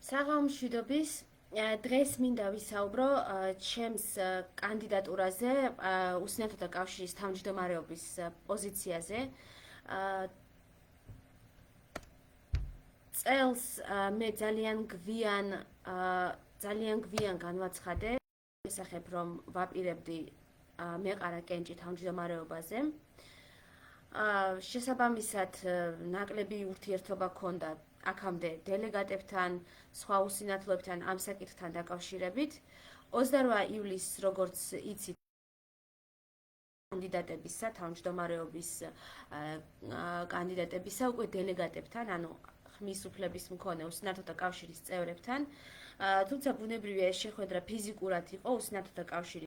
საღამოშვიდობის დღეს მინდა ვისაუბრო ჩემს კანდიდატურაზე უსინათოთა კავშირის თავმჯდომარეობის პოზიციაზე. წელს მე ძალიან გვიან განვაცხადე შესახებ რომ ვაპირებდი მეყარა კენჭი თავმჯდომარეობაზე. შესაბამისად ნაკლები ურთიერთობა ჰქონდა აქამდე დელეგატებთან, სხვა უსინათლოებთან ამ საკითხთან დაკავშირებით. 28 ივლისს, როგორც იცით, კანდიდატებისა, თავმჯდომარეობის კანდიდატებისა უკვე დელეგატებთან, ანუ ხმის უფლების მქონე უსინათლოთა კავშირის წევრებთან, თუმცა ბუნებრივია ეს შეხვედრა ფიზიკურად იყო უსინათლოთა კავშირის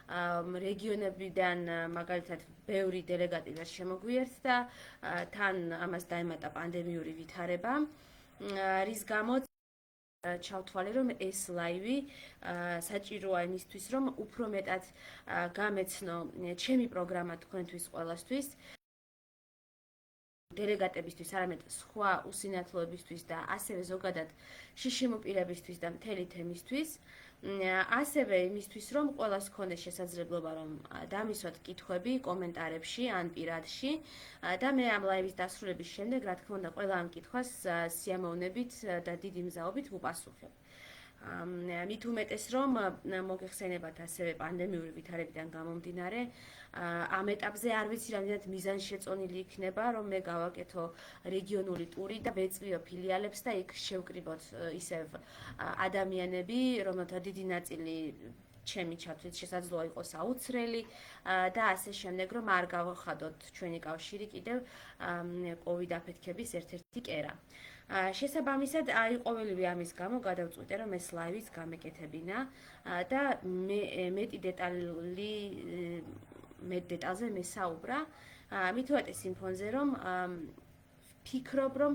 რეგიონებიდან მაგალითად ბევრი დელეგატი ვერ შემოგვიერთდა, თან ამას დაემატა პანდემიური ვითარება, რის გამოც ჩავთვალე რომ ეს ლაივი საჭიროა იმისთვის რომ უფრო მეტად გამეცნო ჩემი პროგრამა თქვენთვის ყველასთვის, დელეგატებისთვის, არამედ სხვა უსინათლოებისთვის და ასევე ზოგადად შიშიმოპირებისთვის და მთელი თემისთვის, ასევე იმისთვის რომ ყველას ჰქონდეს შესაძლებლობა რომ დამისვათ კითხვები კომენტარებში ან პირადში და მე ამ ლაივის დასრულების შემდეგ, რა თქმა უნდა, ყველა ამ კითხვას სიამოვნებით და დიდი მზაობით ვუპასუხებ. მით უმეტეს რომ მოგეხსენებათ ასევე პანდემიური ვითარებიდან გამომდინარე, ამ ეტაპზე არ ვიცი რამდენად მიზანშეწონილი იქნება რომ მე გავაკეთო რეგიონული ტური და ვეწვიო ფილიალებს და იქ შევკრიბოთ ისევ ადამიანები, რომელთა დიდი ნაწილი ჩემი ჩათვლით შესაძლოა იყოს აუცრელი და ასე შემდეგ, რომ არ გავახადოთ ჩვენი კავშირი კიდევ COVID აფეთქების ერთ-ერთი კერა. შესაბამისად, ყოველივე ამის გამო გადავწყვიტე, რომ ეს ლაივიც გამეკეთებინა და მეტ დეტალზე მესაუბრა. მით უმეტეს იმ ფონზე, რომ ფიქრობ, რომ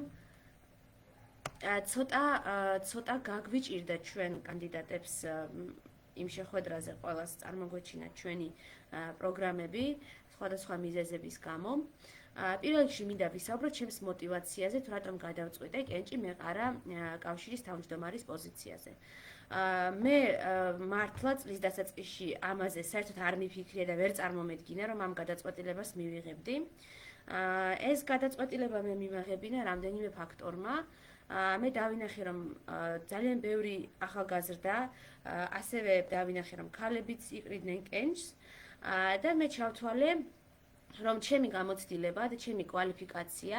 ცოტა გაგვიჭირდა ჩვენ კანდიდატებს იმ შეხვედრაზე ყველას წარმოგვეჩინა ჩვენი პროგრამები სხვადასხვა მიზეზების გამო. პირველ რიგში მინდა ვისაუბრო ჩემს мотивაციაზე, თუ რატომ გადავწყვიტე კენჭი მეყარა კავშირის თავმჯდომარის პოზიციაზე. მე მართლა წლის დასაწყისში ამაზე საერთოდ არ მიფიქრია და ვერ წარმომედგინა, რომ ამ გადაწყვეტილებას მივიღებდი. ეს გადაწყვეტილება მე მიმაღებინა რამდენიმე ფაქტორმა. მე დავინახე რომ ძალიან ბევრი ახალგაზრდა, ასევე დავინახე რომ ქალებიც იყრიდნენ კენჭს და მე ჩავთვალე რომ ჩემი გამოცდილება და ჩემი კვალიფიკაცია,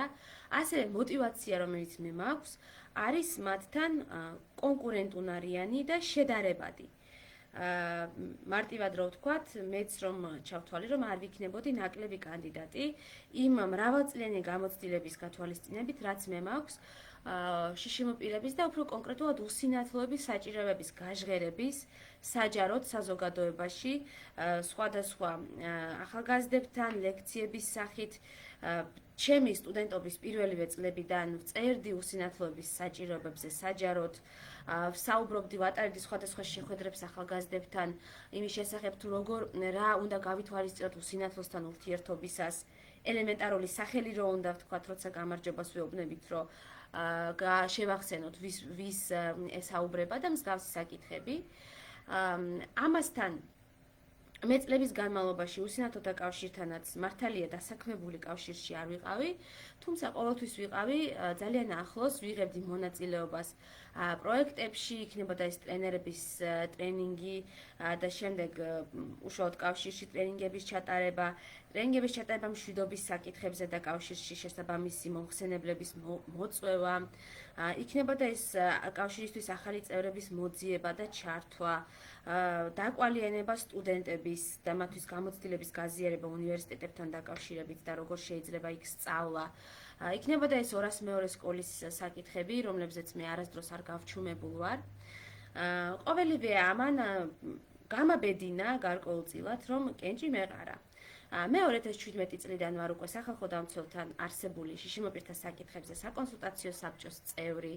ასევე мотивация რომელიც მე მაქვს, არის მათთან კონკურენტუნარიანი და შედარებადი. მარტივად რო ვთქვათ, მეც რომ ჩავთვალე რომ არ ვიქნებოდი ნაკლები კანდიდატი იმ მრავალწლიანი გამოცდილების გათვალისწინებით, რაც მე მაქვს შიშიმოპირების და უფრო კონკრეტულად უსინათლოების საჭიროებების გაჟღერების საჯაროდ საზოგადოებაში სხვადასხვა ახალგაზრდებთან ლექციების სახით ჩემი სტუდენტობის პირველივე წლებიდან ვწერდი უსინათლოების საჭიროებებზე საჯაროდ, ვსაუბრობდი, ვატარებდი სხვადასხვა შეხვედრებს ახალგაზრდებთან იმის შესახებ თუ რა უნდა გავითვალისწინოთ უსინათლოსთან ურთიერთობისას, ელემენტარული სახელი რო უნდა ვთქვათ, როცა გამარჯვებას ვეუბნებით, რომ შევახსენოთ ვის ესაუბრება და მსგავსი საკითხები. ამასთან მე წლების განმავლობაში უსინათლოთა კავშირთანაც მართალია დასაქმებული კავშირში არ ვიყავი, თუმცა ყოველთვის ვიყავი ძალიან ახლოს, ვიღებდი მონაწილეობას პროექტებში, იქნებოდა ეს ტრენერების ტრენინგი და შემდეგ უშუალოდ კავშირში ტრენინგების ჩატარება მშვიდობის საკითხებზე და კავშირში შესაბამისი მომხსენებლების მოწვევა, იქნებოდა ეს კავშირისთვის ახალი წევრების მოძიება და ჩართვა, დაკვალიანება სტუდენტების და მათთვის გამოცდილების გაზიარება უნივერსიტეტებთან დაკავშირებით და როგორ შეიძლება იქ სწავლა. იქნებოდა ეს 202 სკოლის საკითხები, რომლებზეც მე არასდროს არ გავჩუმებულ ვარ. ყოველივე ამან გამაბედინა გარკვეულწილად, რომ კენჭი მეყარა. მე 2017 წლიდან ვარ უკვე სახალხო დამცველთან არსებული შიშიმოპირთა საკითხებზე საკონსულტაციო საბჭოს წევრი.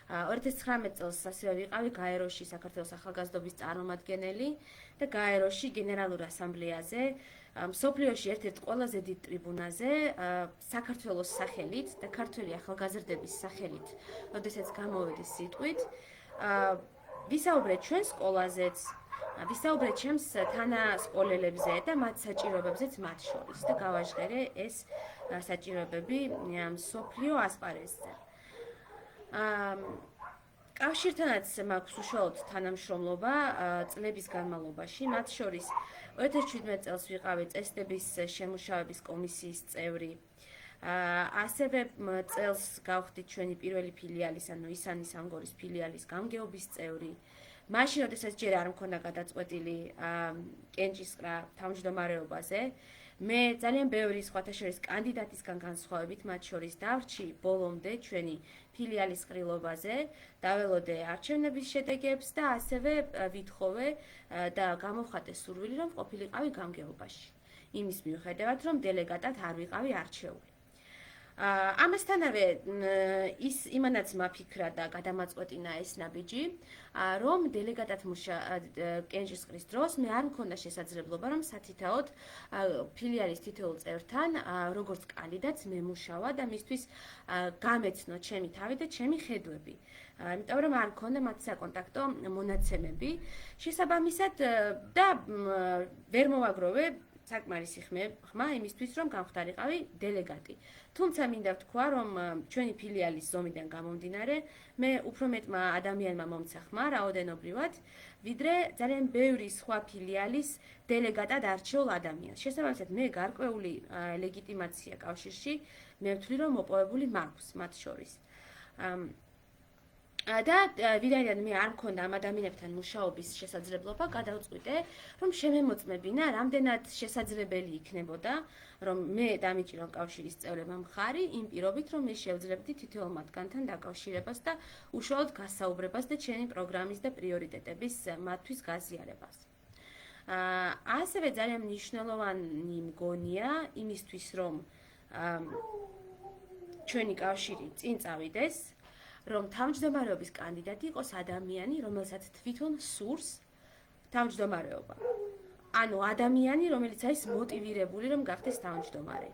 2019 წელს ასევე ვიყავი გაეროში საქართველოს ახალგაზრდობის წარმომადგენელი და გაეროში გენერალურ ასამბლეაზე, მსოფლიოში ერთ-ერთ ყველაზე დიდ ტრიბუნაზე, საქართველოს სახელით და ქართველი ახალგაზრდების სახელით, როდესაც გამოვედი სიტყვით, ვისაუბრეთ ჩვენ სკოლაზეც, ვისაუბრეთ ჩემს თანასკოლელებზე და მათ საჭიროებებზეც მათ შორის და გავაჟღერე ეს საჭიროებები მსოფლიო ასპარეზზე. კავშირთანაც მაქვს უშუალოდ თანამშრომლობა წლების განმავლობაში, მათ შორის 2017 წელს ვიყავი წესდების შემუშავების კომისიის წევრი. ასევე წელს გავხდით ჩვენი პირველი ფილიალის, ანუ ისანი სამგორის ფილიალის გამგეობის წევრი. მაშინ, როდესაც ჯერ არ მქონდა გადაწყვეტილი კენჭისყრა თავმჯდომარეობაზე, მე ძალიან ბევრი სხვათა შორის კანდიდატისგან განსხვავებით, მათ შორის დავრჩი ბოლომდე ჩვენი ფილიალის ყრილობაზე, დაველოდე არჩევნების შედეგებს და ასევე ვითხოვე და გამოვხატე სურვილი, რომ ყოფილიყავი გამგეობაში. იმის მიუხედავად, რომ დელეგატად არ ვიყავი არჩეული. ამასთანავე იმანაც მაფიქრა და გადამაწყვეტინა ეს ნაბიჯი, რომ დელეგატად კენჭისყრის დროს მე არ მქონდა შესაძლებლობა, რომ სათითაოდ ფილიალის თითოეულ წევრთან, როგორც კანდიდატს მემუშავა და მისთვის გამეცნო ჩემი თავი და ჩემი ხედვები. იმიტომ რომ არ მქონდა მათ საკონტაქტო მონაცემები. შესაბამისად და ვერ მოვაგროვე საკმარისი ხმა იმისთვის, რომ გამხდარიყავი დელეგატი. თუმცა მინდა ვთქვა, რომ ჩვენი ფილიალის ზომიდან გამომდინარე, მე უფრო მეტმა ადამიანმა მომცა ხმა რაოდენობრივად, ვიდრე ძალიან ბევრი სხვა ფილიალის დელეგატად არჩეულ ადამიანს. შესაბამისად, მე გარკვეული ლეგიტიმაცია კავშირში მე ვთვლი, რომ მოპოვებული მაქვს მათ შორის. და ვიდრე მე არ მქონდა ამ ადამიანებთან მუშაობის შესაძლებლობა, გადავწყვიტე, რომ შემემოწმებინა, რამდენად შესაძლებელი იქნებოდა, რომ მე დამიჭირო კავშირის წევრებმა მხარი, იმ პირობით, რომ მე შევძლებდი თითოეულ მათგანთან დაკავშირებას და უშუალოდ გასაუბრებას და ჩემი პროგრამის და პრიორიტეტების მათთვის გაზიარებას. ასევე ძალიან მნიშვნელოვანი მგონია იმისთვის, რომ ჩვენი კავშირი წინ წავიდეს, რომ თავმჯდომარეობის კანდიდატი იყოს ადამიანი, რომელსაც თვითონ სურს თავმჯდომარეობა. ანუ ადამიანი, რომელიც არის მოტივირებული, რომ გახდეს თავმჯდომარე.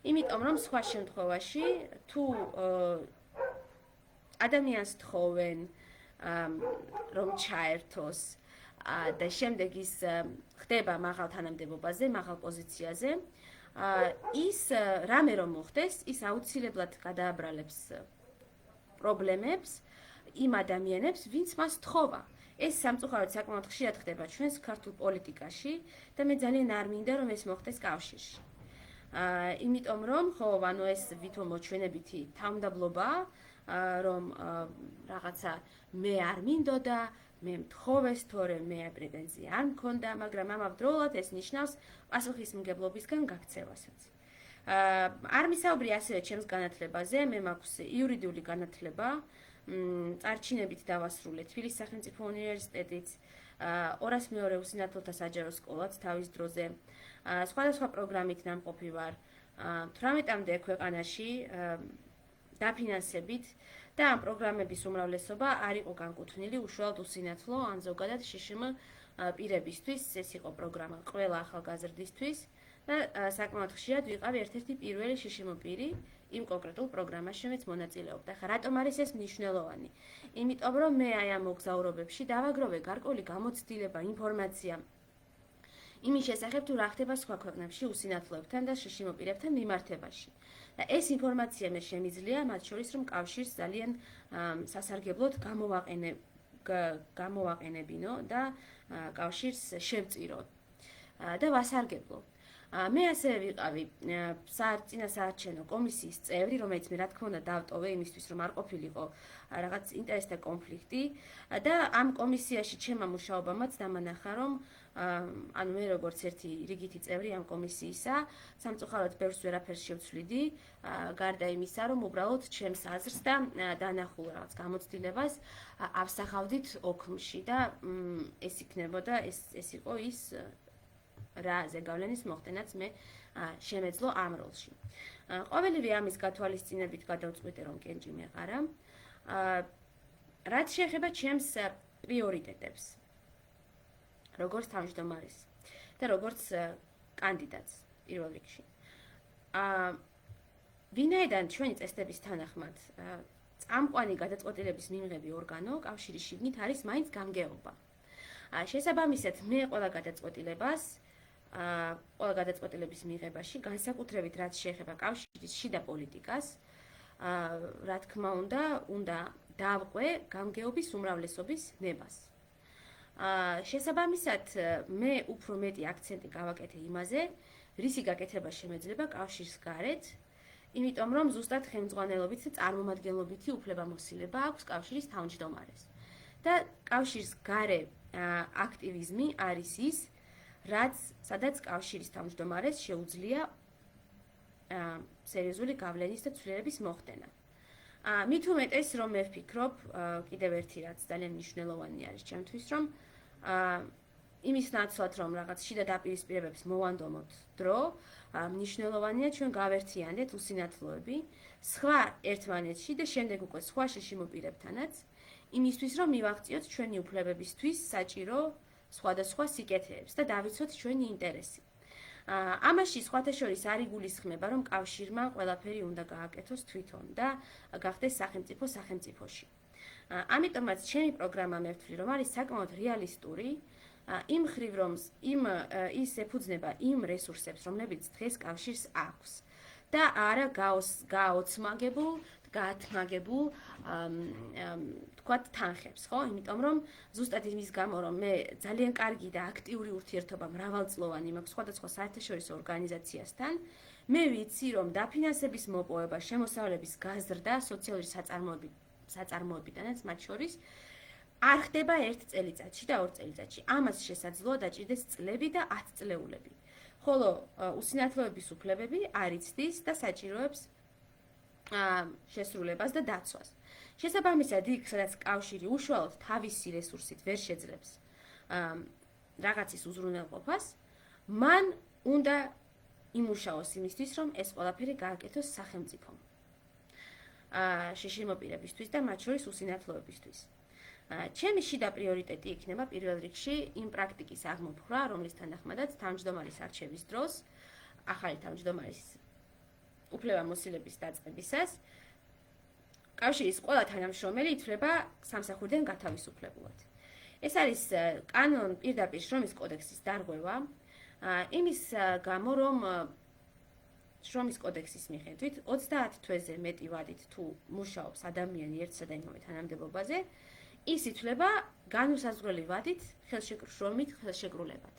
იმიტომ რომ სხვა შემთხვევაში თუ ადამიანს თხოვენ, რომ ჩაერთოს და შემდეგ ის ხდება მაღალ თანამდებობაზე, მაღალ პოზიციაზე, ის რამე რომ მოხდეს, ის აუცილებლად გადააბრალებს პრობლემებს იმ ადამიანებს, ვინც მას თხოვა. ეს სამწუხაროდ საკმაოდ ხშირად ხდება ჩვენს ქართულ პოლიტიკაში და მე ძალიან არ მინდა, რომ ეს მოხდეს კავშირში. იმიტომ რომ, ეს ვითომ მოჩვენებითი თავმდაბლობა, რომ რაღაცა მე არ მინდოდა, მე მთხოვეს, თორემ მე პრეტენზია არ მქონდა, მაგრამ ამავდროულად ეს ნიშნავს პასუხისმგებლობისგან გაქცევასაც. არ მისაუბრე ასევე ჩემს განათლებაზე, მე მაქვს იურიდიული განათლება, წარჩინებით დავასრულე თბილისის სახელმწიფო უნივერსიტეტიც, 202 უსინათლოთა საჯარო სკოლაც თავის დროზე, სხვადასხვა პროგრამით ნამყოფი ვარ 18-მდე ქვეყანაში დაფინანსებით და ამ პროგრამების უმრავლესობა არ იყო განკუთვნილი უშუალოდ უსინათლო ან ზოგადად შშმ პირებისთვის, ეს იყო პროგრამა ყველა ახალგაზრდისთვის და საკმაოდ ხშირად ვიყავი ერთ-ერთი პირველი შშმ პირი იმ კონკრეტულ პროგრამაში, რომელიც მონაწილეობდა. ხა რატომ არის ეს მნიშვნელოვანი? იმიტომ რომ მე აი ამ მოგზაურობებში დავაგროვე გარკვეული გამოცდილება, ინფორმაცია იმის შესახებ, თუ რა ხდება სხვა ქვეყნებში უსინათლოებთან და შშმ პირებთან მიმართებაში. და ეს ინფორმაცია მე შემიძლია, მათ შორის რომ კავშირს ძალიან სასარგებლოდ გამოვაყენებინო და კავშირს შევწირო და ვასარგებლო. მე ასევე ვიყავი წინასაარჩევნო კომისიის წევრი, რომელიც მე რა თქმა უნდა დავტოვე იმისთვის, რომ არ ყოფილიყო რაღაც ინტერესთა კონფლიქტი და ამ კომისიაში ჩემმა მუშაობამაც დამანახა, რომ ანუ მე როგორც ერთი რიგითი წევრი ამ კომისიისა, სამწუხაროდ ბევრს ვერაფერს შევცვლიდი, გარდა იმისა, რომ უბრალოდ ჩემს აზრს და დანახულ რაღაც გამოცდილებას ავსახავდით ოქმში და ეს იქნებოდა, ეს იყო ის რა ზეგავლენის მოხდენაც მე შემეძლო ამ როლში. ყოველივე ამის გათვალისწინებით გადავწყვიტე, რომ კენჭი მეყარა. რაც შეეხება ჩემს პრიორიტეტებს, როგორც თავმჯდომარის და როგორც კანდიდატს პირველ რიგში. ვინაიდან ჩვენი წესდების თანახმად წამყვანი გადაწყვეტილების მიღების ორგანო კავშირის შიგნით არის მაინც გამგეობა. შესაბამისად, მე ყველა გადაწყვეტილების მიღებაში, განსაკუთრებით რაც შეეხება კავშირის შიდა პოლიტიკას, რა თქმა უნდა დავყვე გამგეობის უმრავლესობის ნებას. შესაბამისად, მე უფრო მეტი აქცენტი გავაკეთე იმაზე, რისი გაკეთება შემეძლება კავშირის გარეთ, იმიტომ რომ ზუსტად ხელმძღვანელობით და წარმომადგენლობითი უფლებამოსილება აქვს კავშირის თავმჯდომარეს. და კავშირის გარე აქტივიზმი არის ის, სადაც კავშირის თავმჯდომარეს შეუძლია სერიოზული გავლენის და ცვლილების მოხდენა. მით უმეტეს, რომ მე ვფიქრობ, კიდევ ერთი რაც ძალიან მნიშვნელოვანი არის ჩემთვის, რომ იმის ნაცვლად, რომ რაღაც შიდა დაპირისპირებებს მოვანდომოთ დრო, მნიშვნელოვანია ჩვენ გავერთიანდეთ უსინათლოები სხვა ერთმანეთში და შემდეგ უკვე სხვა შეშიმოპირებთანაც, იმისთვის, რომ მივაღწიოთ ჩვენი უფლებებისთვის საჭირო სხვადასხვა სიკეთეებს და დავიცოთ ჩვენი ინტერესი. ამაში სხვათა შორის არ იგულისხმება, რომ კავშირმა ყველაფერი უნდა გააკეთოს თვითონ და გახდეს სახელმწიფო სახელმწიფოში. ამიტომაც ჩემი პროგრამა მე ვთვლი, რომ არის საკმაოდ რეალისტური, იმ ხრივ, რომ ის ეფუძნება იმ რესურსებს, რომლებიც დღეს კავშირს აქვს და არა გაოცმაგებულ, გაათმაგებულ თქვათ თანხებს, ხო? იმიტომ რომ ზუსტად იმის გამო, რომ მე ძალიან კარგი და აქტიური ურთიერთობა მრავალწლოვანი მაქვს სხვადასხვა საერთაშორისო ორგანიზაციასთან, მე ვიცი, რომ დაფინანსების მოპოვება, შემოსავლების გაზრდა, სოციალური საწარმოებიდანაც მათ შორის არ ხდება 1 წელიწადში და 2 წელიწადში. ამას შესაძლოა დაჭირდეს წლები და 10 წლეულები. ხოლო უსინათლოების უფლებები არ იცდის და საჭიროებს შესრულებას და დაცვას. შესაბამისად, იქ, სადაც კავშირი უშუალოდ თავისი რესურსით ვერ შეძლებს რაღაცის უზრუნველყოფას, მან უნდა იმუშაოს იმისთვის, რომ ეს ყველაფერი გააკეთოს სახელმწიფომ. შეშიმოპირებისთვის და მათ შორის უსინათლოებისთვის. ჩემი შიდა პრიორიტეტი იქნება პირველ რიგში იმ პრაქტიკის აღმოფხვრა, რომლის თანახმადაც თავმჯდომარის არჩევის დროს, ახალი თავმჯდომარის უფლებამოსილების დაწყებისას, კავშირის ყველა თანამშრომელი ითვლება სამსახურიდან გათავისუფლებულად. ეს არის კანონ პირდაპირ შრომის კოდექსის დარღვევა, იმის გამო, რომ შრომის კოდექსის მიხედვით 30 თვეზე მეტი ვადით თუ მუშაობს ადამიანი ერთსა და იმავე თანამდებობაზე, ის ითვლება განუსაზღვრელი ვადით შრომით ხელშეკრულებად.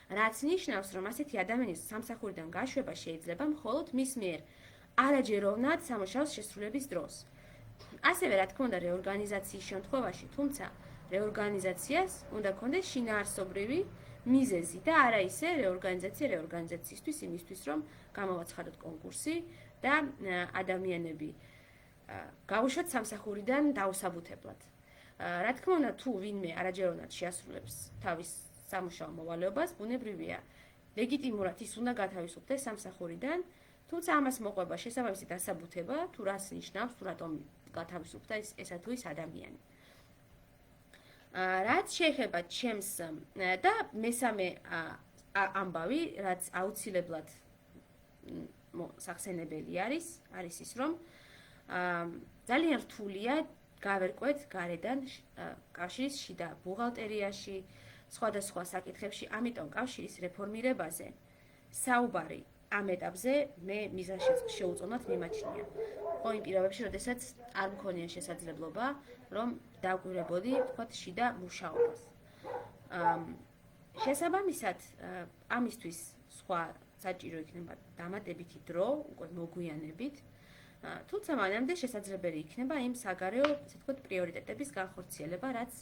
რაც ნიშნავს, რომ ასეთი ადამიანის სამსახურიდან გაშვება შეიძლება მხოლოდ მის მიერ არაჯეროვნად სამუშაოს შესრულების დროს. ასევე, რა თქმა უნდა, რეორგანიზაციის შემთხვევაში, თუმცა რეორგანიზაციას უნდა ქონდეს შინაარსობრივი მიზეზი და არა ისე რეორგანიზაციისთვის იმისთვის, რომ გამოვაცხადოთ კონკურსი და ადამიანები გაუშვათ სამსახურიდან დაუსაბუთებლად. რა თქმა უნდა, თუ ვინმე არაჯეროვნად შეასრულებს თავის სამუშაო მოვალეობას, ბუნებრივია, ლეგიტიმურად ის უნდა გათავისუფლდეს სამსახურიდან, თუმცა ამას მოყვება შესაბამისი დასაბუთება, თუ რას ნიშნავს, თუ რატომ გათავისუფლდა ესა თუ ის ადამიანი. რაც შეეხება ჩემს და მესამე ამბავი, რაც აუცილებლად სახსენებელი არის ის, რომ ძალიან რთულია გავერკვეთ გარედან კავშირის შიდა ბუღალტერიაში, სხვადასხვა საკითხებში, ამიტომ კავშირის რეფორმირებაზე საუბარი ამ ეტაპზე მე მიზანშეც შეუწონად მიმაჩნია. ხო იმ პირობებში, როდესაც არ მქონია შესაძლებლობა, რომ დავკვირვებოდი, ვთქვათ, შიდა მუშაობას. შესაბამისად, ამისთვის სხვა საჭირო იქნება დამატებითი დრო, უკვე მოგვიანებით, თუმცა მანამდე შესაძლებელი იქნება იმ საგარეო, ესე ვთქვათ, პრიორიტეტების განხორციელება, რაც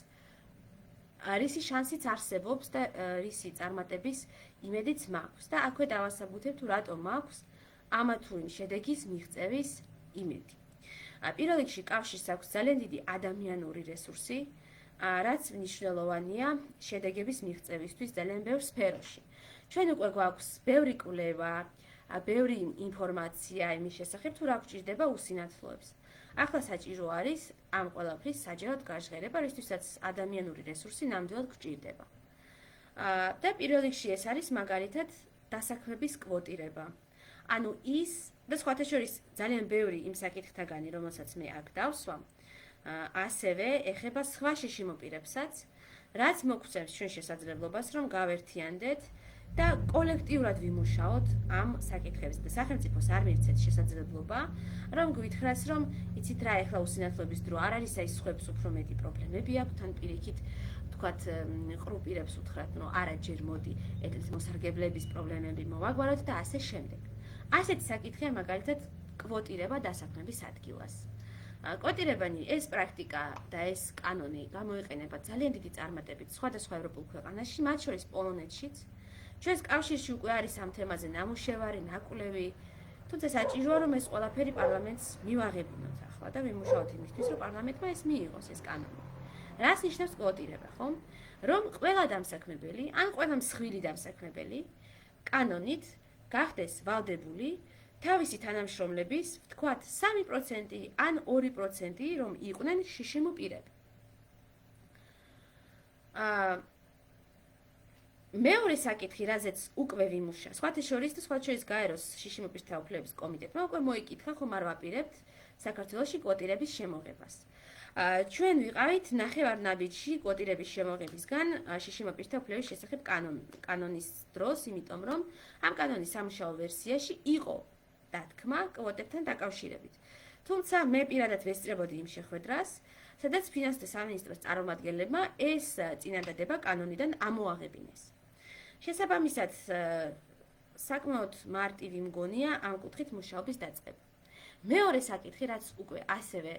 რისი შანსიც არსებობს და რისი წარმატების იმედიც მაქვს და აქვე დავასაბუთებ, თუ რატომ მაქვს ამა თუ იმ შედეგის მიღწევის იმედი. პირველ რიგში კავშირს აქვს ძალიან დიდი ადამიანური რესურსი, რაც მნიშვნელოვანია შედეგების მიღწევისთვის ძალიან ბევრ სფეროში. ჩვენ უკვე გვაქვს ბევრი კვლევა, ბევრი ინფორმაცია იმის შესახებ, თუ რა გვჭირდება უსინათლოებს. ახლა საჭირო არის ამ ყველაფრის საჯაროდ გაჟღერება, რისთვისაც ადამიანური რესურსი ნამდვილად გჭირდება. და პირველ რიგში ეს არის მაგალითად დასაქმების კვოტირება. ანუ ის და სხვათა შორის ძალიან ბევრი იმ საკითხთაგანი, რომელსაც მე აქ დავსვამ, ასევე ეხება სხვა შიში მოპირებსაც, რაც მოგცემს ჩვენ შესაძლებლობას, რომ გავერთიანდეთ და კოლექტიურად ვიმუშაოთ ამ საკითხებზე და სახელმწიფოს არ მივცეთ შესაძლებლობა, რომ გვითხრას, რომ იცით რა, ეხლა უსინათლობის დრო არ არის, აი სხვებს უფრო მეტი პრობლემები აქვს, თან პირიქით თქვათ ყრუპირებს უთხრათ, რომ არა ჯერ მოდი ეთნოს მოსარგებლების პრობლემები მოვაგვაროთ და ასე შემდეგ. ასეთი საკითხია მაგალითად კვოტირება დასაქმების ადგილას. კვოტირებანი ეს პრაქტიკა და ეს კანონი გამოიყენება ძალიან დიდი წარმატებით სხვადასხვა ევროპულ ქვეყანაში, მათ შორის პოლონეთშიც. ჩვენს კავშირში უკვე არის ამ თემაზე ნამუშევარი, ნაკვლევი, თუმცა საჭიროა რომ ეს ყველაფერი პარლამენტს მივაღებინოთ ახლა და ვიმუშაოთ იმისთვის, რომ პარლამენტმა ეს მიიღოს ეს კანონი. რას ნიშნავს კვოტირება, ხო? რომ ყველა დამსაქმებელი, ან ყველა მსხვილი დამსაქმებელი კანონით გახდეს ვალდებული თავისი თანამშრომლების, ვთქვათ, 3% ან 2% რომ იყვნენ შიშიმო პირები. მეორე საკითხი, რაზეც უკვე ვიმუშავ, სხვათა შორის და სხვათა შორის გაეროს შიშიმო პირთა უფლებების კომიტეტმა უკვე მოიკითხა, ხომ არ ვაპირებთ საქართველოში კვოტირების შემოღებას. ჩვენ ვიყავით ნახევარნაბიჯში კვოტირების შემოღებისგან შიშიმო პირთა უფლების შესახებ კანონის დროს, იმიტომ რომ ამ კანონის სამუშაო ვერსიაში იყო დათქმა კვოტებთან დაკავშირებით. თუმცა მე პირადად ვესწრებოდი იმ შეხვედრას, სადაც ფინანსთა სამინისტროს წარმომადგენლებმა ეს წინადადება კანონიდან ამოაღებინეს. შესაბამისად, საკმაოდ მარტივი მგონია ამ კუთხით მუშაობის დაწყება. მეორე საკითხი, რაც უკვე ასევე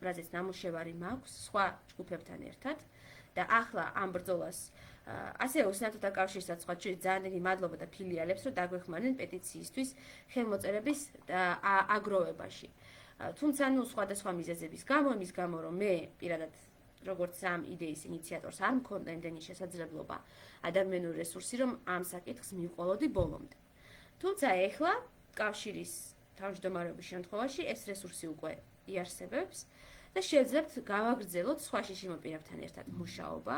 რაზეც ნამუშევარი მაქვს სხვა ჯგუფებთან ერთად და ახლა ამ ბრძოლას ასევე უსინათლოთა კავშირსაც სხვა ძალიან დიდი მადლობა და ფილიალებს, რომ დაგვეხმარნენ პეტიციისთვის ხელმოწერების აგროვებაში. თუმცა სხვადასხვა მიზეზების გამო, იმის გამო, რომ მე პირადად როგორც ამ იდეის ინიციატორს არ მქონდა იმდენი შესაძლებლობა ადამიანური რესურსი, რომ ამ საკითხს მივყოლოდი ბოლომდე. თუმცა ეხლა კავშირის თავმჯდომარეობის შემთხვევაში ეს რესურსი უკვე იარსებებს და შეძლებთ გავაგრძელოთ სხვა შიშიმო პირებთან ერთად მუშაობა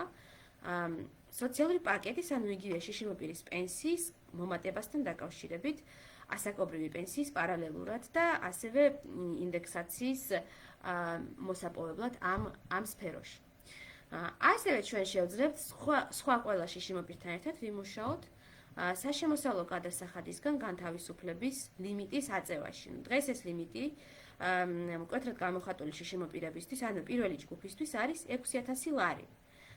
სოციალური პაკეტის, ანუ იგივე შიშიმო პირის პენსიის მომატებასთან დაკავშირებით, ასაკობრივი პენსიის პარალელურად და ასევე ინდექსაციის მოსაპოვებლად ამ სფეროში. ასევე ჩვენ შევძლებთ სხვა ყველა შიშიმო პირთან ერთად ვიმუშაოთ საშემოსავლო გადასახადისგან განთავისუფლების ლიმიტის აწევაში. დღეს ეს ლიმიტი მკვეთრად გამოხატული შიშიმო პირებისთვის, ანუ პირველი ჯგუფისთვის არის 6000 ლარი.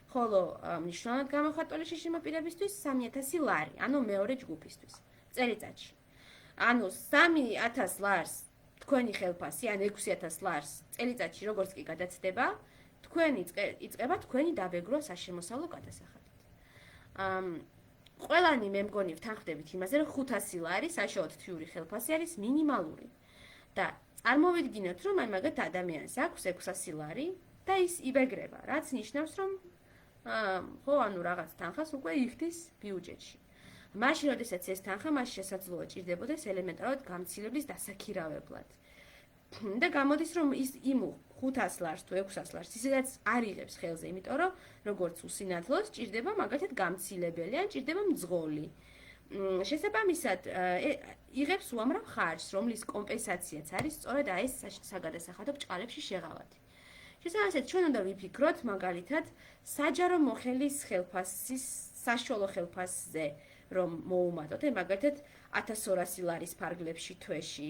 ხოლო მნიშვნელოვნად გამოხატული შიშიმო პირებისთვის 3000 ლარი, ანუ მეორე ჯგუფისთვის წელიწადში. ანუ 3000 ლარს თქვენი ხელფასი, ან 6000 ლარს წელიწადში როგორც კი გადაცდება, იწყება თქვენი დაბეგრვა საშემოსავლო გადასახადით. ყველანი მე მგონი ვთანხმდებით იმაზე, რომ 500 ლარი საშუალო თვიური ხელფასი არის მინიმალური. და წარმოვიდგინოთ, რომ აი მაგათ ადამიანს აქვს 600 ლარი და ის იბეგრება, რაც ნიშნავს, რომ ხო, ანუ რაღაც თანხას უკვე იხდის ბიუჯეტში. მაშინ, როდესაც ეს თანხა მას შესაძლოა ჭირდებოდეს ელემენტარულად გამცილების დასაქირავებლად. და გამოდის, რომ ის იმ 500 ლარს თუ 600 ლარს ისედაც არ იღებს ხელზე, იმიტომ რომ როგორც უსინათლოს ჭირდება მაგალითად გამცილებელი ან ჭირდება მძღოლი. შესაბამისად, იღებს უამრავ ხარჯს, რომლის კომპენსაციაც არის სწორედ ეს საგადასახადო ბრჭყალებში შეღავათი. შესაბამისად, ჩვენ უნდა ვიფიქროთ მაგალითად საჯარო მოხელის ხელფასის საშუალო ხელფასზე, რომ მოუმატოთ, მაგალითად 1200 ლარის ფარგლებში თვეში,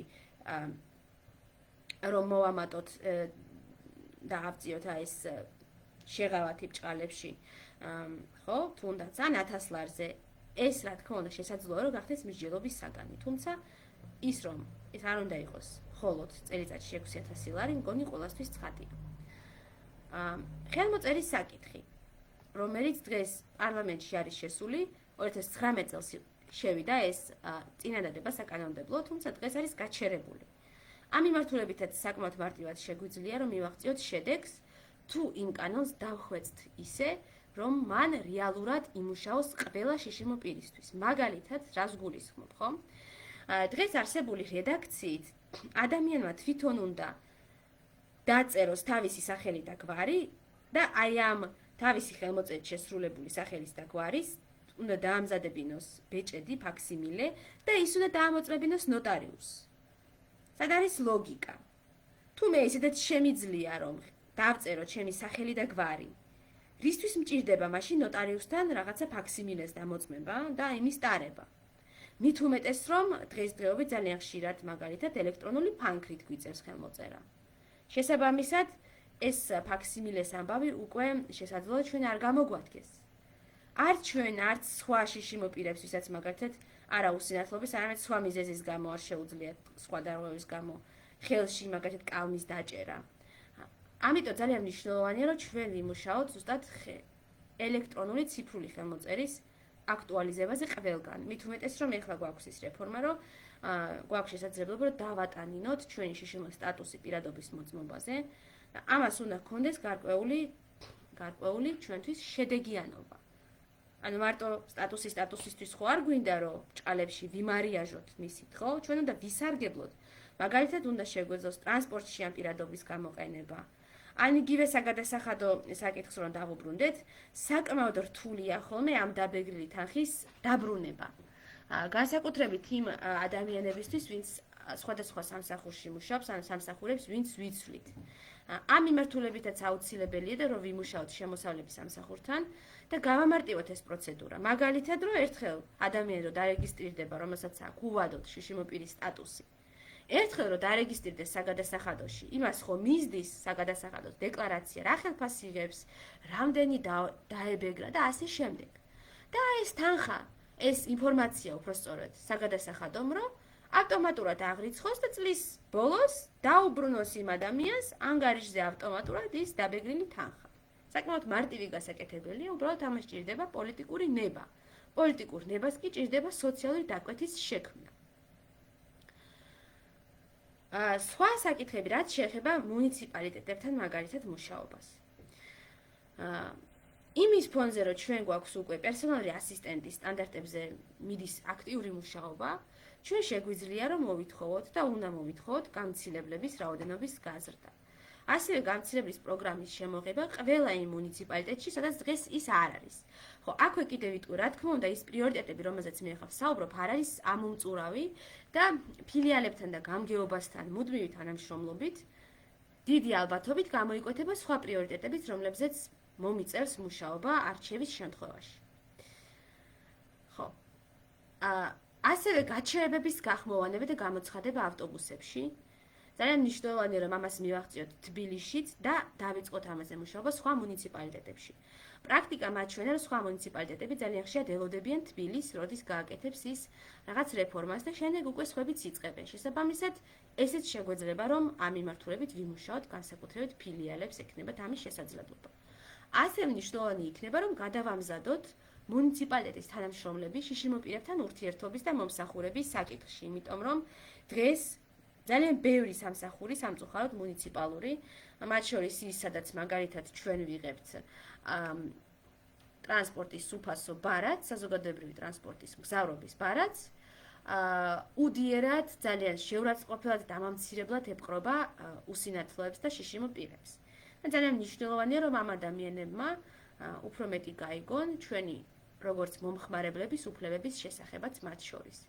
რომ მოვამატოთ და ავწიოთ ეს შეღავათი ბრჭყალებში, ხო, თუნდაც ან 1000 ლარზე. ეს რა თქმა უნდა შესაძლოა რომ გახდეს მსჯელობის საგანი, თუმცა ის რომ ეს არ უნდა იყოს მხოლოდ წელიწადში 6000 ლარი, მგონი ყველასთვის ცხადია. ხელმოწერის საკითხი, რომელიც დღეს პარლამენტში არის შესული, 2019 წელს შევიდა ეს წინადადება საკანონმდებლო, თუმცა დღეს არის გაჩერებული. ამ მიმართულებითაც საკმაოდ მარტივად შეგვიძლია რომ მივაღწიოთ შედეგს, თუ იმ კანონს დავხვეწთ ისე, რომ მან რეალურად იმუშაოს ყველა შიშიმო პირისთვის. მაგალითად, რას გულისხმობ, ხო? დღეს არსებული რედაქციით ადამიანმა თვითონ უნდა დაწეროს თავისი სახელი და გვარი და აი ამ თავისი ხელმოწერით შესრულებული სახელის და გვარის უნდა დაამზადებინოს ბეჭედი, ფაქსიმილე და ის უნდა დაამოწმებინოს ნოტარიუსს. სად არის ლოგიკა? თუ მე ისედაც შემიძლია რომ დავწერო ჩემი სახელი და გვარი, რისთვის მჭირდება მაშინ ნოტარიუსთან რაღაცა ფაქსიმილეს დამოწმება და იმის ტარება? მით უმეტეს რომ დღესდღეობით ძალიან ხშირად მაგალითად ელექტრონული ფანქრით გვიწევს ხელმოწერა. შესაბამისად, ეს ფაქსიმილეს ამბავი უკვე შესაძლოა ჩვენ არ გამოგვადგეს. არც ჩვენ, არც სხვა შიშიმო პირებს, ვისაც მაგალითად არა უსინათლობის, არამედ სხვა მიზეზის გამო არ შეუძლიათ სხვა დარღვევის გამო ხელში მაგალითად კალმის დაჭერა. ამიტომ ძალიან მნიშვნელოვანია, რომ ჩვენ ვიმუშაოთ ზუსტად ელექტრონული ციფრული ხელმოწერის აქტუალიზებაზე ყველგან. მით უმეტეს რომ ეხლა გვაქვს ის რეფორმა, რომ გვაქვს შესაძლებლობა რომ დავატანინოთ ჩვენი შიშიმოს სტატუსი პირადობის მოწმობაზე და ამას უნდა გქონდეს გარკვეული ჩვენთვის შედეგიანობა. ანუ მარტო სტატუსისთვის ხო არ გვინდა რომ ჭყალებში ვიმარიაჟოთ მისით, ხო? ჩვენ უნდა ვისარგებლოთ. მაგალითად უნდა შეგვეძლოს ტრანსპორტში ამ პირადობის გამოყენება. ან იგივე საგადასახადო საკითხს რომ დავუბრუნდეთ, საკმაოდ რთულია ხოლმე ამ დაბეგრილი თანხის დაბრუნება. განსაკუთრებით იმ ადამიანებისთვის, ვინც სხვადასხვა სამსახურში მუშაობს, ან სამსახურებს, ვინც ვიცვლით. ამ მიმართულებითაც აუცილებელია და რომ ვიმუშაოთ შემოსავლების სამსახურთან და გავამარტივოთ ეს პროცედურა. მაგალითად, რომ ერთხელ ადამიანი რომ დარეგისტრირდება, რომელსაც აქვს უვადოდ შიშიმო პირის სტატუსი. ერთხელ რომ დარეგისტრირდეს საგადასახადოში, იმას ხო მისდის საგადასახადოს დეკლარაცია, რა ხელფასი იღებს, რამდენი დაებეგრა და ასე შემდეგ. და ეს თანხა, ეს ინფორმაცია უпростоრად საგადასახადომ, რომ ავტომატურად აღრიცხოს და წლის ბოლოს დაუბრუნოს იმ ადამიანს ანგარიშზე ავტომატურად ის დაბეგრილი თანხა. საკმაოდ მარტივი გასაკეთებელია, უბრალოდ ამას ჭირდება პოლიტიკური ნება. პოლიტიკურ ნებას კი ჭირდება სოციალური დაკვეთის შექმნა. სხვა საკითხები, რაც შეეხება მუნიციპალიტეტებთან მაგალითად მუშაობას. იმის ფონზე, რომ ჩვენ გვაქვს უკვე პერსონალური ასისტენტის სტანდარტებზე მიდის აქტიური მუშაობა, ჩვენ შეგვიძლია რომ მოვითხოვოთ და უნდა მოვითხოვოთ გამცილებლების რაოდენობის გაზრდა. ასევე გამცილების პროგრამის შემოღება ყველა იმ მუნიციპალიტეტში, სადაც დღეს ის არ არის. ხო, აქვე კიდევ ვიტყვი, რა თქმა უნდა, ის პრიორიტეტები, რომელზეც მე ახლა ვსაუბრობ, არ არის ამომწურავი და ფილიალებთან და გამგეობასთან მუდმივი თანამშრომლობით დიდი ალბათობით გამოიკვეთება სხვა პრიორიტეტებიც, რომლებზეც მომიწევს მუშაობა არჩევის შემთხვევაში. ხო. ასევე გაჩერებების გახმოვანება და გამოცხადება ავტობუსებში. ძალიან მნიშვნელოვანია რომ ამას მივახციოთ თბილისშიც და დავიწყოთ ამაზე მუშაობა სხვა მუნიციპალიტეტებში. პრაქტიკა მათ ჩვენა რომ სხვა მუნიციპალიტეტები ძალიან ხშირად ელოდებიან თბილისს, როდის გააკეთებს ის რაღაც რეფორმას და შემდეგ უკვე სხვებიც იწყებენ. შესაბამისად, ესეც შეგვეძლება რომ ამ მიმართულებით ვიმუშაოთ, განსაკუთრებით ფილიალებს ექნებათ ამის შესაძლებლობა. ასე მნიშვნელოვანი იქნება რომ გადავამზადოთ მუნიციპალიტეტის თანამშრომლები შიშიმო პირებთან ურთიერთობის და მომსახურების საკითხში, იმიტომ რომ დღეს ძალიან ბევრი სამსახური სამწუხაროდ მუნიციპალური, მათ შორის ის, სადაც მაგალითად ჩვენ ვიღებთ ტრანსპორტის უფასო ბარათს, საზოგადოებრივი ტრანსპორტის მგზავრობის ბარათს, უდიერად ძალიან შეურაცხყოფილად და დამამცირებლად ეპყრობა უსინათლოებს და შიშიმო პირებს. ძალიან მნიშვნელოვანია რომ ამ ადამიანებმა უფრო მეტი გაიგონ ჩვენი როგორც მომხმარებლების უფლებების შესახებაც მათ შორის.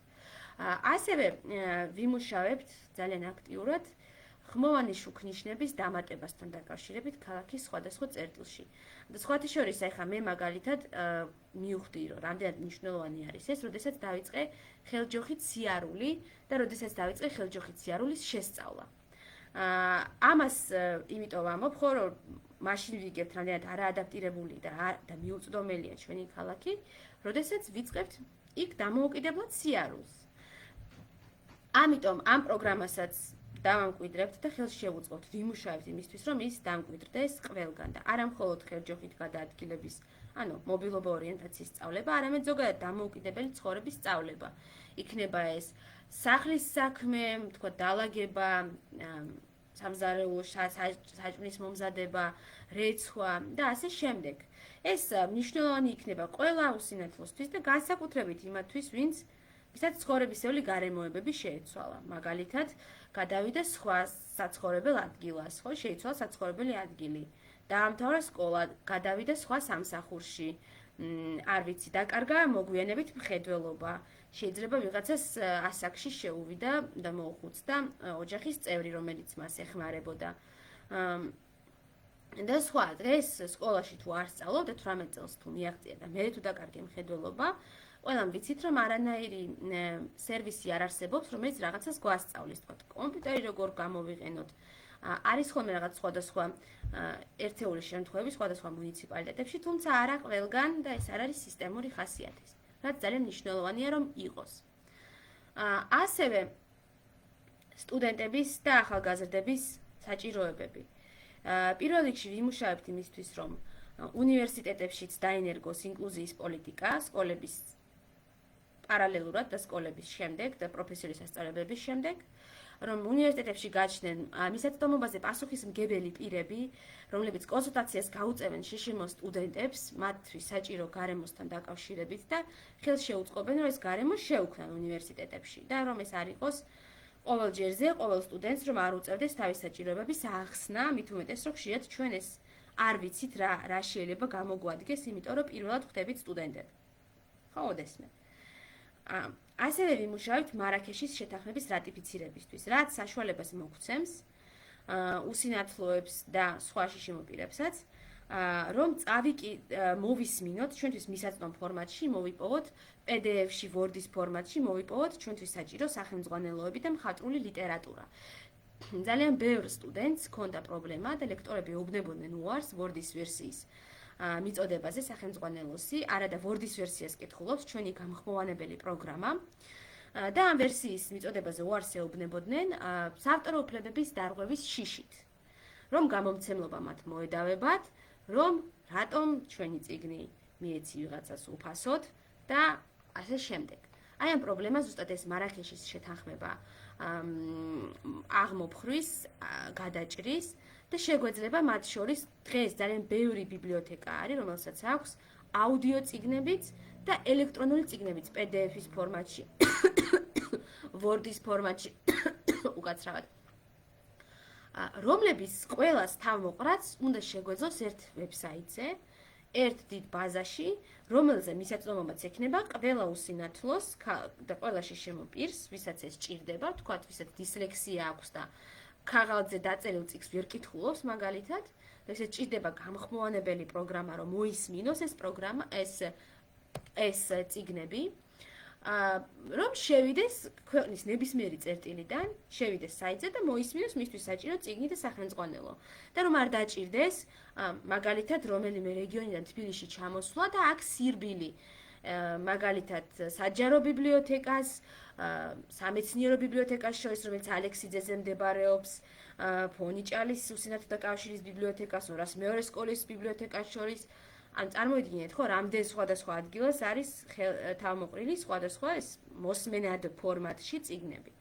ასევე ვიმუშავებთ ძალიან აქტიურად ხმოვანი შუქნიშნების დამატებასთან დაკავშირებით ქალაქის სხვადასხვა წერტილში. და სხვათა შორის ახლა მე მაგალითად მივხვდი რომ რამდენად მნიშვნელოვანი არის ეს, როდესაც დავიწყე ხელჯოხით სიარული და როდესაც დავიწყე ხელჯოხით სიარულის შესწავლა. ამას იმიტომ ვამბობ, ხო რომ მაშინ ვიგებთ რამდენად არაადაპტირებული და მიუწვდომელია ჩვენი ქალაქი, როდესაც ვიწყებთ იქ დამოუკიდებლად სიარულს. ამიტომ ამ პროგრამასაც დავამკვიდრებთ და ხელს შევუწყობთ, ვიმუშავებთ იმისთვის, რომ ის დამკვიდრდეს ყველგან და არა მხოლოდ ხელჯოხით გადაადგილების, ანუ მობილობა ორიენტაციის სწავლება, არამედ ზოგადად დამოუკიდებელი ცხოვრების სწავლება. იქნება ეს სახლის საქმე, თქვა დალაგება, სამზარეულო საჭმლის მომზადება, რეცვა და ასე შემდეგ. ეს მნიშვნელოვანი იქნება ყველა უსინათლოსთვის და განსაკუთრებით იმათთვის, ვინც ვისაც ცხოვრებისეული გარემოებები შეეცვალა. მაგალითად, გადავიდა სხვა საცხოვრებელ ადგილას, ხო, შეიცვალა საცხოვრებელი ადგილი. დაამთავრა სკოლა, გადავიდა სხვა სამსახურში. არ ვიცი, დაკარგა მოგვიანებით მხედველობა. შეიძლება ვიღაცას ასაკში შეუვიდა და მოუხუცდა ოჯახის წევრი, რომელიც მას ეხმარებოდა. და სხვა დღეს სკოლაში თუ არ სწავლობ და 18 წელს თუ მიაღწია და მე თუ დაკარგე მხედველობა, ყველამ ვიცით, რომ არანაირი სერვისი არ არსებობს, რომელიც რაღაცას გვასწავლის, თქვა, კომპიუტერი როგორ გამოვიყენოთ. არის ხოლმე რაღაც სხვადასხვა ერთეული შემთხვევები სხვადასხვა მუნიციპალიტეტებში, თუმცა არა ყველგან და ეს არ არის სისტემური ხასიათის, რაც ძალიან მნიშვნელოვანია, რომ იყოს. ასევე სტუდენტების და ახალგაზრდების საჭიროებები. პირველ რიგში ვიმუშავებთ იმისთვის, რომ უნივერსიტეტებშიც დაინერგოს ინკლუზიის პოლიტიკა, სკოლების პარალელურად და სკოლების შემდეგ და პროფესიული სასწავლებლების შემდეგ, რომ უნივერსიტეტებში გაჩნდნენ მისაწვდომობაზე პასუხისმგებელი პირები, რომლებიც კონსულტაციას გაუწევენ შშმ სტუდენტებს მათთვის საჭირო გარემოსთან დაკავშირებით და ხელს შეუწყობენ, რომ ეს გარემო შეუქმნან უნივერსიტეტებში და რომ ეს არ იყოს ყოველ ჯერზე, ყოველ სტუდენტს რომ არ უწევდეს თავის საჭიროებების ახსნა, მით უმეტეს რომ ხშირად ჩვენ ეს არ ვიცით რა შეიძლება გამოგვადგეს, იმიტომ რომ პირველად ხვდებით სტუდენტები. ხო, ოდესმე. ასევე ვიმუშავებთ მარაქეშის შეთანხმების რატიფიცირებისთვის, რაც საშუალებას მოგვცემს უსინათლოებს და სხვა შშმ პირებსაც, რომ მოვისმინოთ ჩვენთვის მისაწვდომ ფორმატში, მოვიპოვოთ PDF-ში, Word-ის ფორმატში, მოვიპოვოთ ჩვენთვის საჭირო სახელმძღვანელოები და მხატვრული ლიტერატურა. ძალიან ბევრ სტუდენტს ჰქონდა პრობლემა და ლექტორები ეუბნებოდნენ უარს Word-ის ვერსიის მიწოდებაზე სახელმძღვანელოსი, არა და Word-ის ვერსიას კითხულობს ჩვენი გამხმოვანებელი პროგრამა. და ამ ვერსიის მიწოდებაზე უარს ეუბნებოდნენ საავტორო უფლებების დარღვევის შიშით, რომ გამომცემლობა მათ მოედავებათ, რომ რატომ ჩვენი წიგნი მიეცი ვიღაცას უფასოდ და ასე შემდეგ. აი ამ პრობლემას ზუსტად ეს მარაქეშის შეთანხმება აღმოფხრის, გადაჭრის და შეგვეძლება მათ შორის დღეს ძალიან ბევრი ბიბლიოთეკა არის, რომელსაც აქვს აუდიო წიგნებიც და ელექტრონული წიგნებიც PDF-ის ფორმატში, Word-ის ფორმატში უკაცრავად. რომლების ყველას თავმოყრაც უნდა შეგვეძლოს ერთ ვებსაიტზე, ერთ დიდ ბაზაში, რომელზე მისაწვდომობაც ექნება ყველა უსინათლოს და ყველა შშმ პირს, ვისაც ეს ჭირდება, თქვათ, ვისაც დისლექსია აქვს და ქაღალდზე დაწერილ წიგნს ვერ კითხულობს მაგალითად, და ესე ჭირდება გამხმოვანებელი პროგრამა, რომ მოისმინოს ეს წიგნები, რომ შევიდეს ქვეყნის ნებისმიერი წერტილიდან, შევიდეს საიტზე და მოისმინოს მისთვის საჭირო წიგნი და სახელმძღვანელო. და რომ არ დაჭირდეს, მაგალითად, რომელიმე რეგიონიდან თბილისში ჩამოსვლა და აქ სირბილი, მაგალითად, საჯარო ბიბლიოთეკას, სამეცნიერო ბიბლიოთეკას შორის, რომელიც ალექსიძეზე მდებარეობს, ფონიჭალის უსინათლოთა კავშირის ბიბლიოთეკას, 202 სკოლის ბიბლიოთეკას შორის. ან წარმოიდგინეთ, ხო, რამდენ სხვადასხვა ადგილას არის თავმოყრილი სხვადასხვა ეს მოსმენად ფორმატში წიგნები.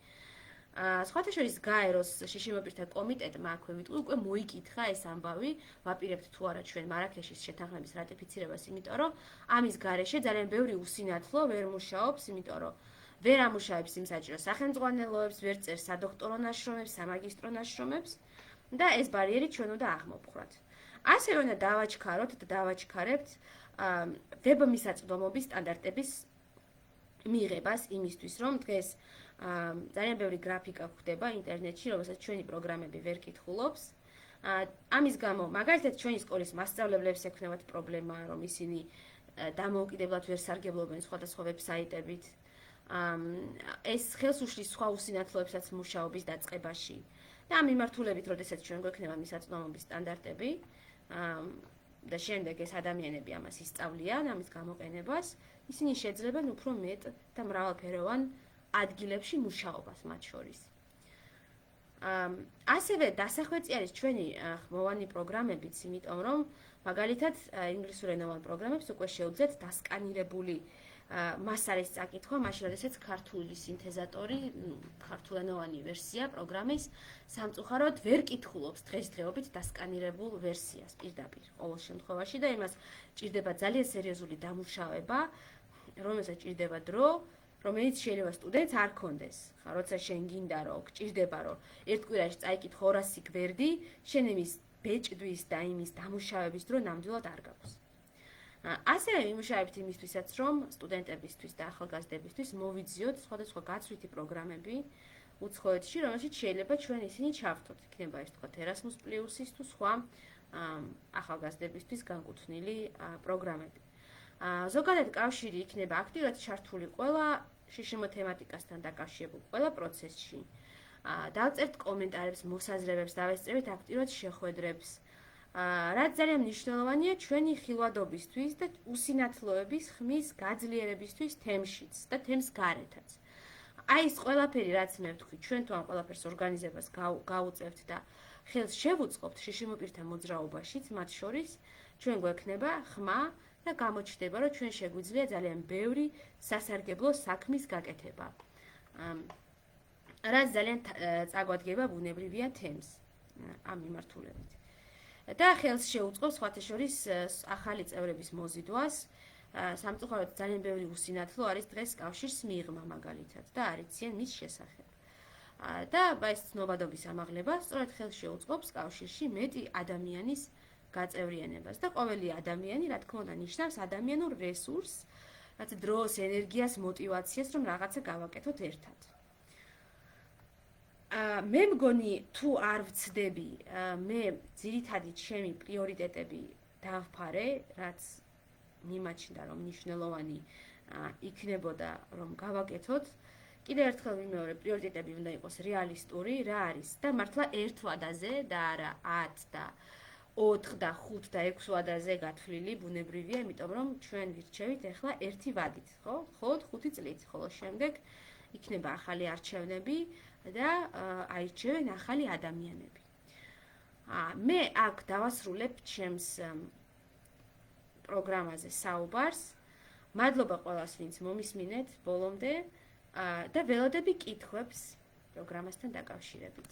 სხვათა შორის გაეროს შშმ პირთა კომიტეტმა აქვე უკვე მოიკითხა ეს ამბავი, ვაპირებთ თუ არა ჩვენ მარაქეშის შეთანხმების რატიფიცირებას, იმიტომ რომ ამის გარეშე ძალიან ბევრი უსინათლო ვერ მუშაობს, იმიტომ რომ ვერ ამუშავებს იმ საჭირო სახელმძღვანელოებს, ვერ წერს სადოქტორო ნაშრომებს, სამაგისტრო ნაშრომებს და ეს ბარიერი ჩვენ უნდა აღმოფხვრათ. ასევე უნდა დავაჩქაროთ და დავაჩქარებთ ვებ მისაწვდომობის სტანდარტების მიღებას იმისთვის, რომ დღეს ძალიან ბევრი გრაფიკა გვხდება ინტერნეტში, რომელსაც ჩვენი პროგრამები ვერ კითხულობს. ამის გამო, მაგალითად, ჩვენი სკოლის მასწავლებლებს ექნებათ პრობლემა, რომ ისინი დამოუკიდებლად ვერ სარგებლობენ სხვადასხვა ვებსაიტებით. ეს ხელს უშლის სხვა უსინათლოებსაც მუშაობის დაწყებაში. და ამ მიმართულებით, როდესაც ჩვენ გვექნება მისაწვდომობის სტანდარტები, და შემდეგ ეს ადამიანები ამას ისწავლიან, ამის გამოყენებას, ისინი შეძლებენ უფრო მეტ და მრავალფეროვან ადგილებში მუშაობას მათ შორის. ასევე დასახვეწი არის ჩვენი ხმოვანი პროგრამებიც, იმიტომ რომ მაგალითად ინგლისურენოვან პროგრამებს უკვე შეუძლიათ დასკანირებული მასალის წაკითხვა, მაშინ როდესაც ქართული სინთეზატორი, ქართულენოვანი ვერსია პროგრამის სამწუხაროდ ვერ კითხულობს დღესდღეობით დასკანირებულ ვერსიას პირდაპირ ყოველ შემთხვევაში და იმას ჭირდება ძალიან სერიოზული დამუშავება, რომელსაც ჭირდება დრო რომელიც შეიძლება სტუდენტს არ ქონდეს. ხა, როცა შენ გინდა რომ გჭირდება რომ ერთ კვირაში წაიკითხო 200 გვერდი, შენ იმის ბეჭდვის და იმის დამუშავების დრო ნამდვილად არ გაქვს. ასევე ვიმუშავებთ იმისთვისაც, რომ სტუდენტებისთვის და ახალგაზრდებისთვის მოვიძიოთ სხვადასხვა გაცვლითი პროგრამები უცხოეთში, რომელშიც შეიძლება ჩვენ ისინი ჩავთოთ. იქნება ეს თქვა Erasmus Plus-ის თუ სხვა ახალგაზრდებისთვის განკუთვნილი პროგრამები. ზოგადად კავშირი იქნება აქტიურად ჩართული ყველა შშმ თემატიკასთან დაკავშირებულ ყველა პროცესში. დავწერთ კომენტარებს, მოსაზრებებს, დავესწრებით აქტიურად შეხვედრებს. რაც ძალიან მნიშვნელოვანია ჩვენი ხილვადობისთვის და უსინათლოების ხმის გაძლიერებისთვის თემშიც და თემს გარეთაც. აი ეს ყველაფერი რაც მე ვთქვი, ჩვენ თუ ამ ყველაფერს ორგანიზებას გავუწევთ და ხელს შევუწყობთ შშმ-პირთა მოძრაობაშიც, მათ შორის ჩვენ გვექნება ხმა და გამოჩნდება, რომ ჩვენ შეგვიძლია ძალიან ბევრი სასარგებლო საქმის გაკეთება. რაც ძალიან წაგვადგება ბუნებრივია თემს ამ მიმართულებით. და ხელს შეუწყობს სხვათა შორის ახალი წევრების მოზიდვას. სამწუხაროდ ძალიან ბევრი უსინათლო არის დღეს კავშირს მიღმა მაგალითად და არ იციან მის შესახებ. და ეს ცნობადობის ამაღლება სწორედ ხელს შეუწყობს კავშირში მეტი ადამიანის გაწევრიანებას და ყოველი ადამიანი, რა თქმა უნდა, ნიშნავს ადამიანურ რესურსს, რაც დროს, ენერგიას, мотивაციას, რომ რაღაცა გავაკეთოთ ერთად. მე მგონი თუ არ ვცდები, მე ძირითადი ჩემი პრიორიტეტები დავფარე, რაც მიმაჩნდა რომ მნიშვნელოვანი იქნებოდა რომ გავაკეთოთ. კიდევ ერთხელ ვიმეორებ, პრიორიტეტები უნდა იყოს რეალისტური, რა არის და მართლა ერთ ვადაზე და არა 10 და 4 და 5 და 6 ვადაზე გათვლილი ბუნებრივია, იმიტომ რომ ჩვენ ვირჩევით ახლა ერთი ვადით, ხო? მხოლოდ 5 წლით, ხოლო შემდეგ იქნება ახალი არჩევნები და აირჩევენ ახალი ადამიანები. მე აქ დავასრულებ ჩემს პროგრამაზე საუბარს. მადლობა ყველას, ვინც მომისმინეთ ბოლომდე და ველოდები კითხვებს პროგრამასთან დაკავშირებით.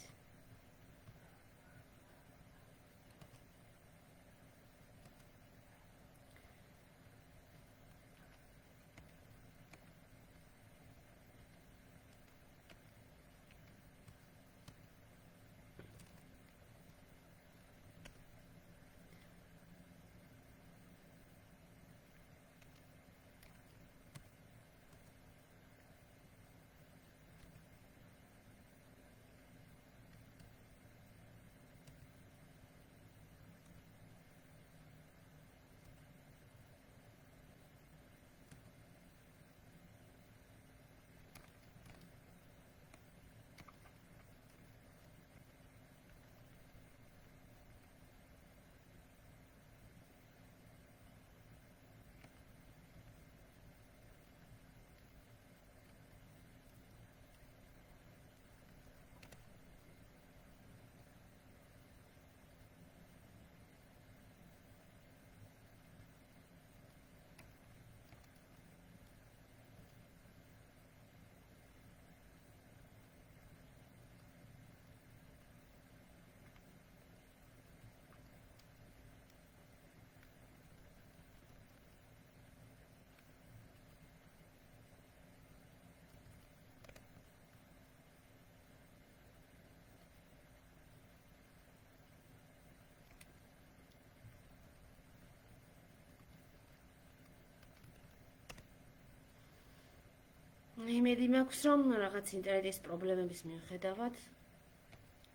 იმედი მაქვს, რომ რაღაც ინტერნეტის პრობლემების მიუხედავად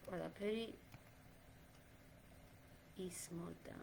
ყველაფერი ისმოდა.